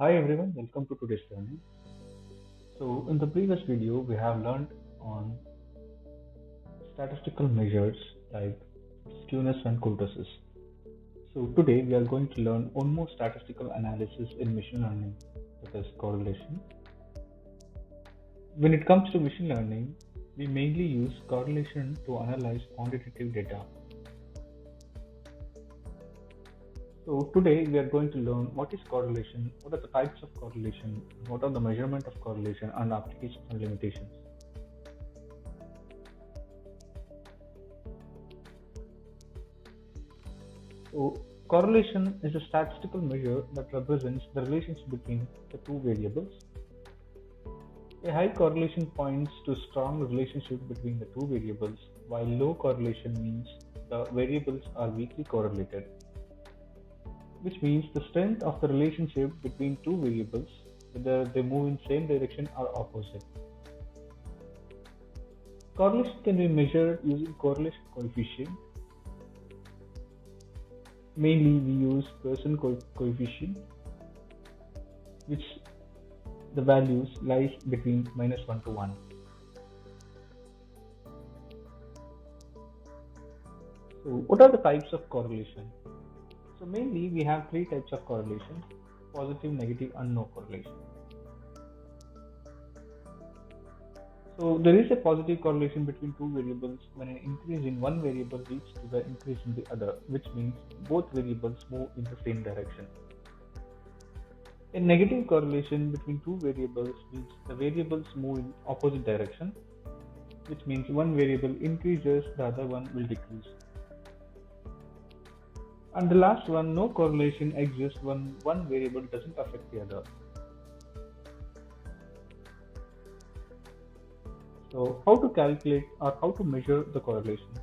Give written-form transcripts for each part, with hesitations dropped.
Hi everyone, welcome to today's learning. So in the previous video, we have learned on statistical measures like skewness and kurtosis. So today we are going to learn one more statistical analysis in machine learning, that is correlation. When it comes to machine learning, we mainly use correlation to analyze quantitative data. So today we are going to learn what is correlation, what are the types of correlation, what are the measurement of correlation and applications and limitations. So correlation is a statistical measure that represents the relationship between the two variables. A high correlation points to strong relationship between the two variables, while low correlation means the variables are weakly correlated, which means the strength of the relationship between two variables, whether they move in same direction or opposite. Correlation can be measured using correlation coefficient. Mainly we use Pearson coefficient, which the values lies between -1 to 1. So what are the types of correlation? So mainly we have three types of correlation: positive, negative and no correlation. So there is a positive correlation between two variables when an increase in one variable leads to the increase in the other, which means both variables move in the same direction. A negative correlation between two variables means the variables move in opposite direction, which means one variable increases, the other one will decrease. And the last one, no correlation exists when one variable doesn't affect the other. So how to calculate or how to measure the correlation?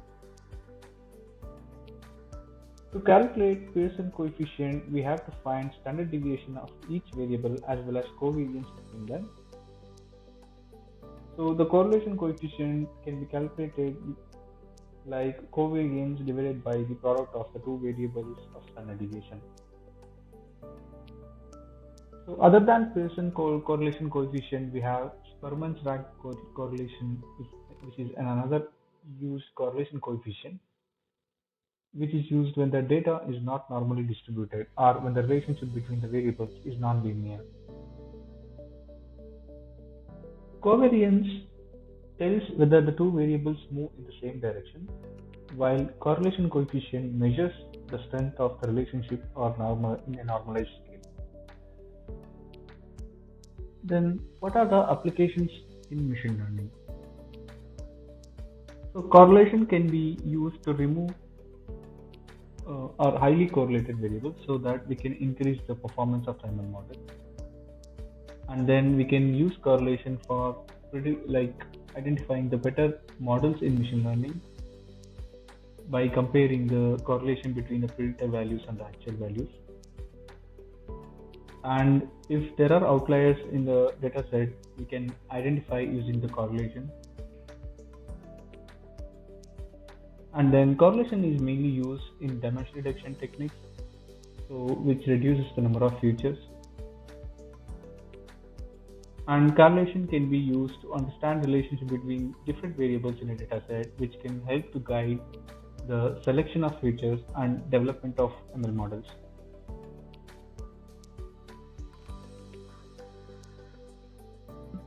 To calculate Pearson coefficient, we have to find standard deviation of each variable as well as covariance between them. So the correlation coefficient can be calculated like covariance divided by the product of the two variables of standard deviation. So other than Pearson correlation coefficient, we have Sperman's rank correlation, which is another used correlation coefficient, which is used when the data is not normally distributed or when the relationship between the variables is nonlinear. Covariance tells whether the two variables move in the same direction, while correlation coefficient measures the strength of the relationship or normal in a normalized scale. Then, what are the applications in machine learning? So, correlation can be used to remove or highly correlated variables so that we can increase the performance of the ML model. And then we can use correlation for identifying the better models in machine learning by comparing the correlation between the predicted values and the actual values. And if there are outliers in the data set, we can identify using the correlation. And then correlation is mainly used in dimension reduction techniques, which reduces the number of features. And correlation can be used to understand the relationship between different variables in a data set, which can help to guide the selection of features and development of ML models.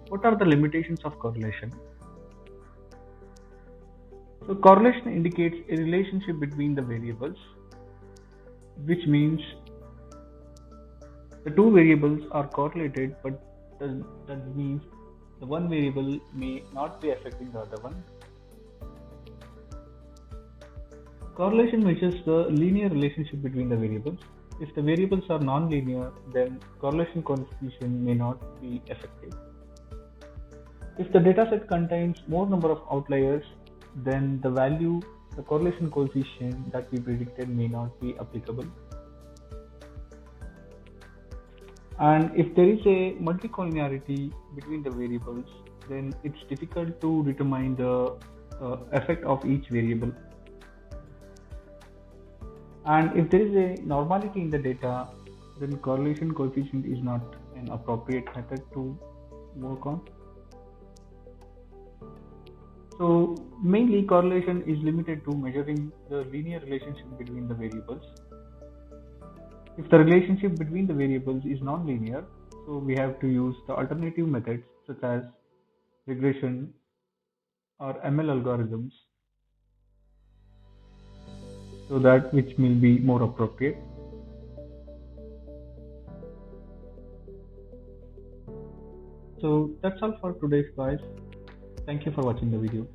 What are the limitations of correlation? So correlation indicates a relationship between the variables, which means the two variables are correlated, but that means the one variable may not be affecting the other one. Correlation measures the linear relationship between the variables. If the variables are non-linear, then correlation coefficient may not be effective. If the dataset contains more number of outliers, then the correlation coefficient that we predicted may not be applicable. And if there is a multicollinearity between the variables, then it's difficult to determine the effect of each variable. And if there is a normality in the data, then correlation coefficient is not an appropriate method to work on. So mainly correlation is limited to measuring the linear relationship between the variables. If the relationship between the variables is non-linear, so we have to use the alternative methods such as regression or ML algorithms, so that which will be more appropriate. So that's all for today's guys. Thank you for watching the video.